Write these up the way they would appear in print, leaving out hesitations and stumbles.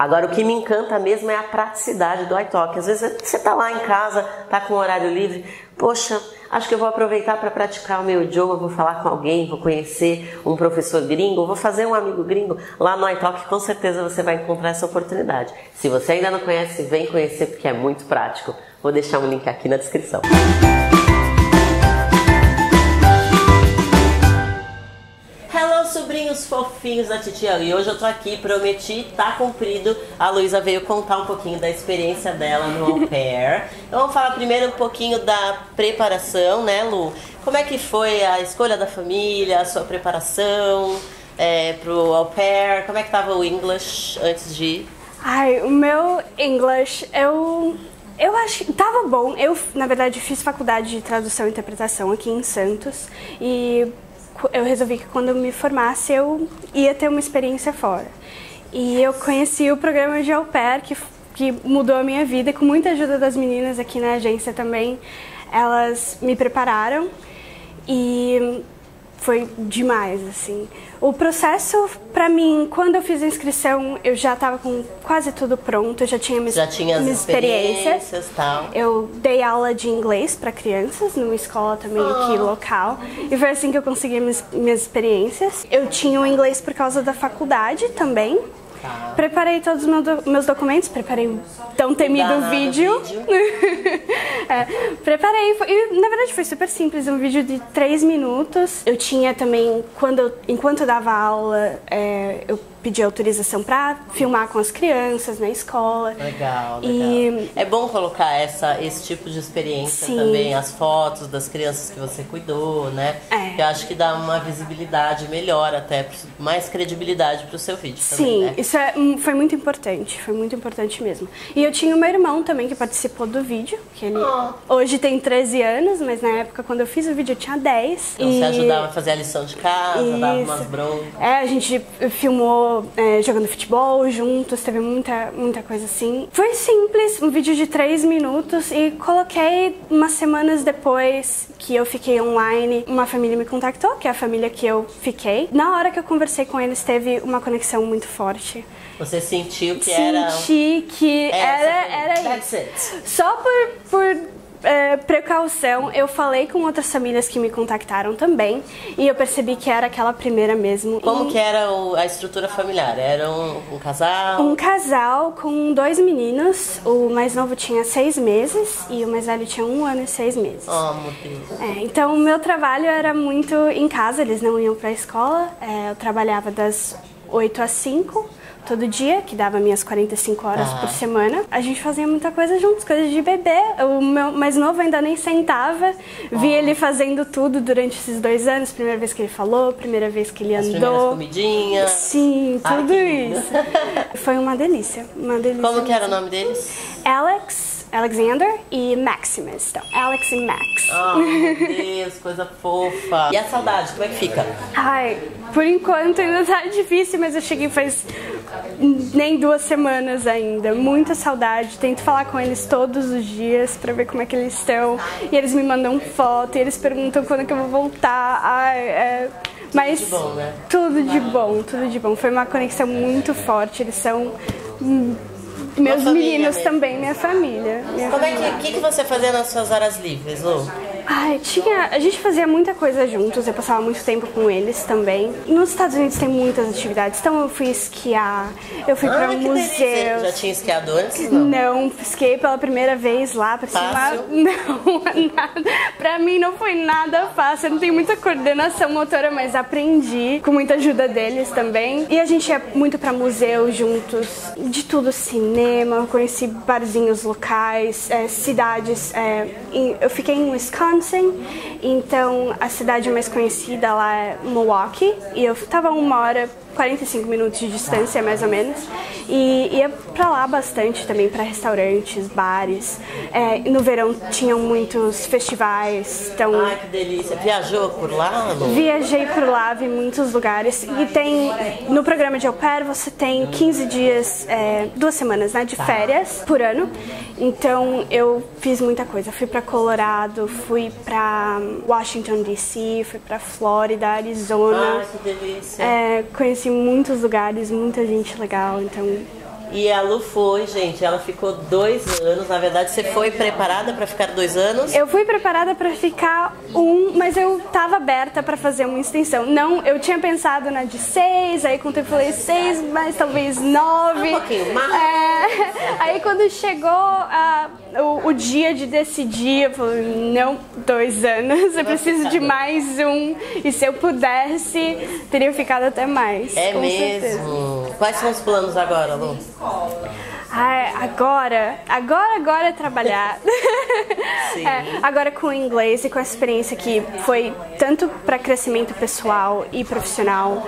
Agora, o que me encanta mesmo é a praticidade do iTalk. Às vezes você tá lá em casa, tá com horário livre, poxa, acho que eu vou aproveitar para praticar o meu idioma, vou falar com alguém, vou conhecer um professor gringo, vou fazer um amigo gringo. Lá no iTalk, com certeza você vai encontrar essa oportunidade. Se você ainda não conhece, vem conhecer porque é muito prático. Vou deixar um link aqui na descrição. Sobrinhos fofinhos da titia, e hoje eu tô aqui, prometi, tá cumprido. A Luísa veio contar um pouquinho da experiência dela no au pair. Então vamos falar primeiro um pouquinho da preparação, né, Lu? Como é que foi a escolha da família, a sua preparação pro au pair? Como é que tava o English antes de ir? Ai, o meu English, eu acho que tava bom. Eu, na verdade, fiz faculdade de tradução e interpretação aqui em Santos e eu resolvi que quando eu me formasse eu ia ter uma experiência fora. E eu conheci o programa de au pair que mudou a minha vida, com muita ajuda das meninas aqui na agência também. Elas me prepararam e foi demais, assim. O processo, pra mim, quando eu fiz a inscrição, eu já tava com quase tudo pronto, eu já tinha minhas experiências. Tal. Eu dei aula de inglês pra crianças, numa escola também aqui local, e foi assim que eu consegui minhas experiências. Eu tinha o inglês por causa da faculdade também. Preparei todos os meus documentos, preparei o tão temido vídeo. Preparei, e na verdade foi super simples, um vídeo de 3 minutos. Eu tinha também, enquanto eu dava aula, eu pedi autorização para filmar com as crianças na escola. Legal, legal. É bom colocar esse tipo de experiência também, as fotos das crianças que você cuidou, né? Eu acho que dá uma visibilidade melhor, até mais credibilidade pro seu vídeo também, sim, né? Isso foi muito importante mesmo. E eu tinha o meu irmão também que participou do vídeo, que ele hoje tem 13 anos, mas na época quando eu fiz o vídeo eu tinha 10. Então você ajudava a fazer a lição de casa, dava umas broncas. A gente filmou jogando futebol juntos, teve muita coisa assim. Foi simples, um vídeo de 3 minutos e coloquei umas semanas depois que eu fiquei online, uma família me contactou, que é a família que eu fiquei. Na hora que eu conversei com eles, teve uma conexão muito forte. Você sentiu que Senti que era isso. Só por precaução, eu falei com outras famílias que me contactaram também e eu percebi que era aquela primeira mesmo. Como que era a estrutura familiar? Era um casal? Um casal com 2 meninos, o mais novo tinha 6 meses e o mais velho tinha 1 ano e 6 meses. Oh, meu Deus. Então o meu trabalho era muito em casa, eles não iam pra escola, eu trabalhava das 8 às 5. Todo dia, que dava minhas 45 horas por semana. A gente fazia muita coisa juntos, coisas de bebê. O meu mais novo ainda nem sentava. Vi ele fazendo tudo durante esses 2 anos. Primeira vez que ele falou, primeira vez que ele andou. As primeiras comidinhas. Sim, tudo isso. Foi uma delícia, Como que era o nome deles? Alexander e Maximus. Então, Alex e Max. Oh, meu Deus, coisa fofa. E a saudade, como é que fica? Ai, por enquanto ainda tá difícil, mas eu cheguei faz nem 2 semanas ainda. Muita saudade. Tento falar com eles todos os dias pra ver como é que eles estão. E eles me mandam foto, e eles perguntam quando é que eu vou voltar. Ai, mas tudo de bom, né? Tudo de bom. Foi uma conexão muito forte. Eles são meus meninos também, minha família. O que você fazia nas suas horas livres, Lu? A gente fazia muita coisa juntos, eu passava muito tempo com eles também. Nos Estados Unidos tem muitas atividades, então eu fui esquiar, eu fui para museus. Já tinha esquiado antes? Não, esquiei pela primeira vez lá pra cima. Não, nada. Pra mim não foi nada fácil, eu não tenho muita coordenação motora, mas aprendi com muita ajuda deles também. E a gente ia muito pra museu juntos, de tudo, cinema, conheci barzinhos locais, cidades. Eu fiquei em Wisconsin, então a cidade mais conhecida lá é Milwaukee, e eu tava 1 hora 45 minutos de distância, mais ou menos, e ia pra lá bastante também, pra restaurantes, bares. No verão tinham muitos festivais, então... Ai, que delícia! Viajou por lá, Lu? Viajei por lá, vi muitos lugares, e no programa de au pair você tem 15 dias, 2 semanas, né, de férias por ano, então eu fiz muita coisa. Fui pra Colorado, fui pra Washington DC, fui pra Flórida, Arizona. Ai, que delícia! Conheci muitos lugares, muita gente legal, então E a Lu foi, gente, ela ficou 2 anos. Na verdade, você foi preparada para ficar 2 anos? Eu fui preparada para ficar 1, mas eu tava aberta para fazer uma extensão. Não, eu tinha pensado na de 6, aí com o tempo eu falei 6, mas talvez 9. Um pouquinho mais. Aí quando chegou o dia de decidir, eu falei, não, 2 anos, eu preciso de mais 1. E se eu pudesse, teria ficado até mais. É com mesmo? certeza. Quais são os planos agora, Lu? Agora é trabalhar. Sim. Agora com o inglês e com a experiência que foi tanto para crescimento pessoal e profissional,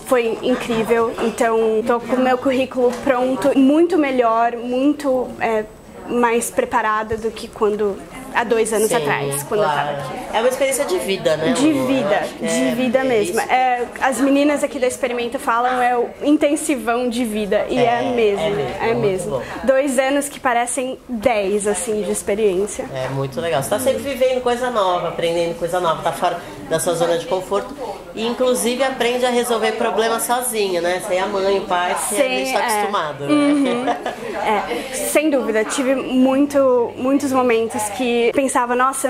foi incrível. Então, tô com o meu currículo pronto, muito melhor, muito mais preparada do que há 2 anos atrás, quando eu tava aqui. É uma experiência de vida, né? De vida mesmo. As meninas aqui da Experimento falam intensivão de vida. E é mesmo. 2 anos que parecem 10, assim, de experiência. É muito legal. Você tá sempre vivendo coisa nova, aprendendo coisa nova, tá fora da sua zona de conforto. E inclusive aprende a resolver problemas sozinha, né? Sem a mãe, o pai, sem a gente está acostumado. Né? Sem dúvida. Tive muitos momentos que pensava, nossa,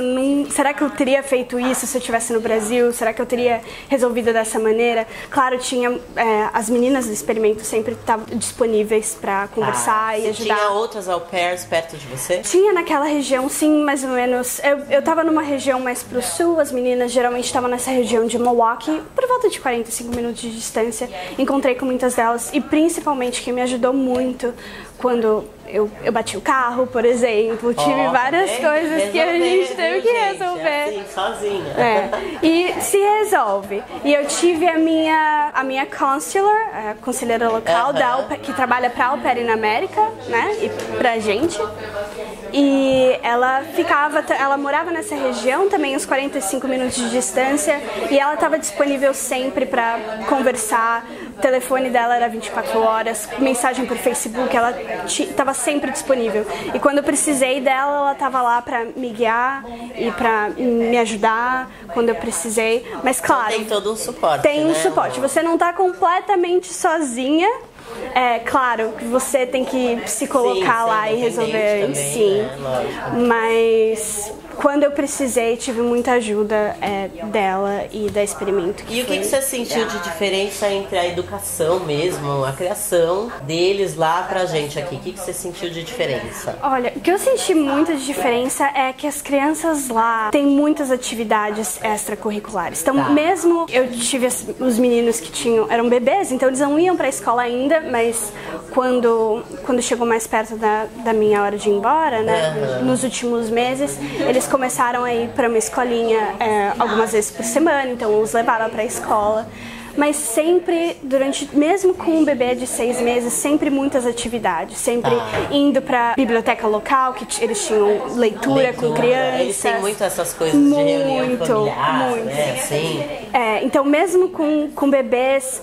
será que eu teria feito isso se eu estivesse no Brasil? Será que eu teria resolvido dessa maneira? Claro, tinha as meninas do Experimento sempre estavam disponíveis para conversar e ajudar. Tinha outras au pairs perto de você? Tinha naquela região, sim, mais ou menos. Eu estava numa região mais pro sul, as meninas geralmente estavam nessa região de Milwaukee, por volta de 45 minutos de distância. Encontrei com muitas delas e principalmente quem me ajudou muito quando eu bati o carro, por exemplo. Tive várias coisas que a gente teve que resolver. Assim, sozinha. E se resolve. E eu tive a minha counselor, a conselheira local, que trabalha para Au Pair na América, né? E pra gente. E ela morava nessa região, também uns 45 minutos de distância. E ela estava disponível sempre para conversar. O telefone dela era 24 horas, mensagem por Facebook, ela estava sempre disponível. E quando eu precisei dela, ela estava lá para me guiar e para me ajudar quando eu precisei. Mas claro, tem todo um suporte. Tem um suporte. Você não está completamente sozinha. É claro que você tem que se colocar lá e resolver, também, sim. Né? Mas quando eu precisei, tive muita ajuda dela e da Experimento. E o que você sentiu de diferença entre a educação mesmo, a criação deles lá pra gente aqui? O que você sentiu de diferença? Olha, o que eu senti muito de diferença é que as crianças lá têm muitas atividades extracurriculares. Então, mesmo eu tive os meninos que eram bebês, então eles não iam pra escola ainda, mas quando chegou mais perto da minha hora de ir embora, né, nos últimos meses, eles começaram a ir para uma escolinha algumas vezes por semana, então eu os levava para a escola. Mas sempre, mesmo com um bebê de 6 meses, sempre muitas atividades. Sempre indo pra biblioteca local, que eles tinham leitura com crianças. Eles têm muito essas coisas de reunião familiar, né? Assim. Então, mesmo com bebês,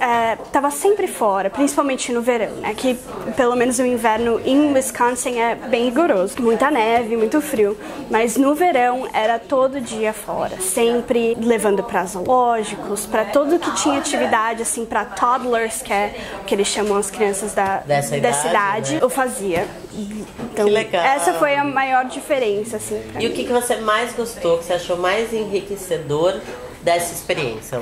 tava sempre fora, principalmente no verão, né? Que pelo menos o inverno em Wisconsin é bem rigoroso. Muita neve, muito frio. Mas no verão era todo dia fora, sempre levando para zoológicos, para tudo que tinha atividade, assim, para toddlers, que é o que eles chamam as crianças dessa idade, né? Eu fazia. Então, que legal. Essa foi a maior diferença, assim. E o que você mais gostou, que você achou mais enriquecedor dessa experiência?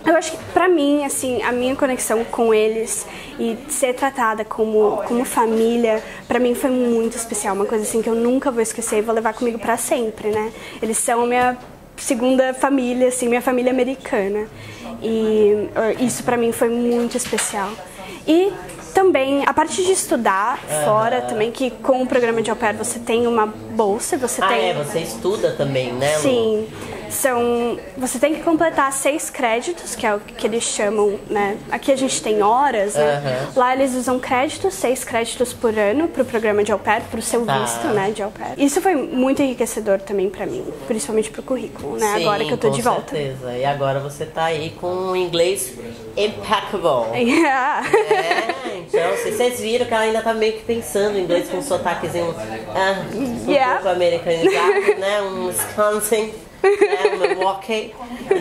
Eu acho que pra mim, assim, a minha conexão com eles e ser tratada como família, pra mim foi muito especial. Uma coisa assim que eu nunca vou esquecer e vou levar comigo pra sempre, né? Eles são a minha segunda família, assim, minha família americana. E isso pra mim foi muito especial. E também a parte de estudar fora também, que com o programa de au pair você tem uma bolsa, você você estuda também, né, Lu? Sim. Você tem que completar 6 créditos, que é o que eles chamam, né? Aqui a gente tem horas, né? Lá eles usam créditos, 6 créditos por ano pro programa de au pair, pro seu visto, né, de au pair. Isso foi muito enriquecedor também pra mim, principalmente pro currículo, né? Sim, agora que eu tô de volta. Com certeza. E agora você tá aí com um inglês impeccable. Então, vocês viram que ela ainda tá meio que pensando em inglês com um sotaquezinho um pouco americanizado, né? Um Wisconsin. Milwaukee,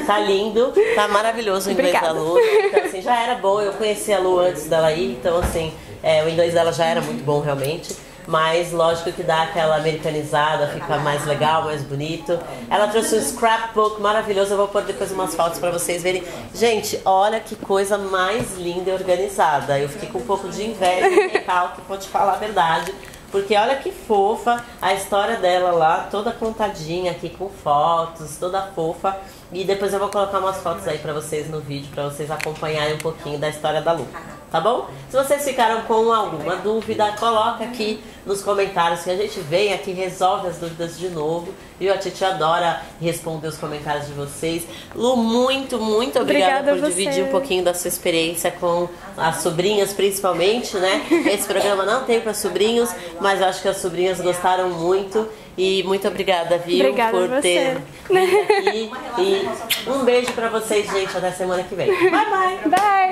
tá lindo, tá maravilhoso o inglês da Lu. Então, assim, já era bom, eu conheci a Lu antes dela ir, então, assim, O inglês dela já era muito bom realmente, mas lógico que dá aquela americanizada, fica mais legal, mais bonito. Ela trouxe um scrapbook maravilhoso, eu vou pôr depois umas fotos pra vocês verem. Gente, olha que coisa mais linda e organizada. Eu fiquei com um pouco de inveja do recalque, vou te falar a verdade. Porque olha que fofa a história dela lá, toda contadinha aqui com fotos, toda fofa. E depois eu vou colocar umas fotos aí pra vocês no vídeo, pra vocês acompanharem um pouquinho da história da Lu. Tá bom? Se vocês ficaram com alguma dúvida, coloca aqui nos comentários que a gente vem aqui, resolve as dúvidas de novo. E a Titi adora responder os comentários de vocês. Lu, muito obrigada por dividir um pouquinho da sua experiência com as sobrinhas, principalmente, né? Esse programa não tem para sobrinhos, mas eu acho que as sobrinhas gostaram muito. E muito obrigada, viu, por ter vindo aqui. E um beijo pra vocês, gente. Até semana que vem. Bye, bye. Bye.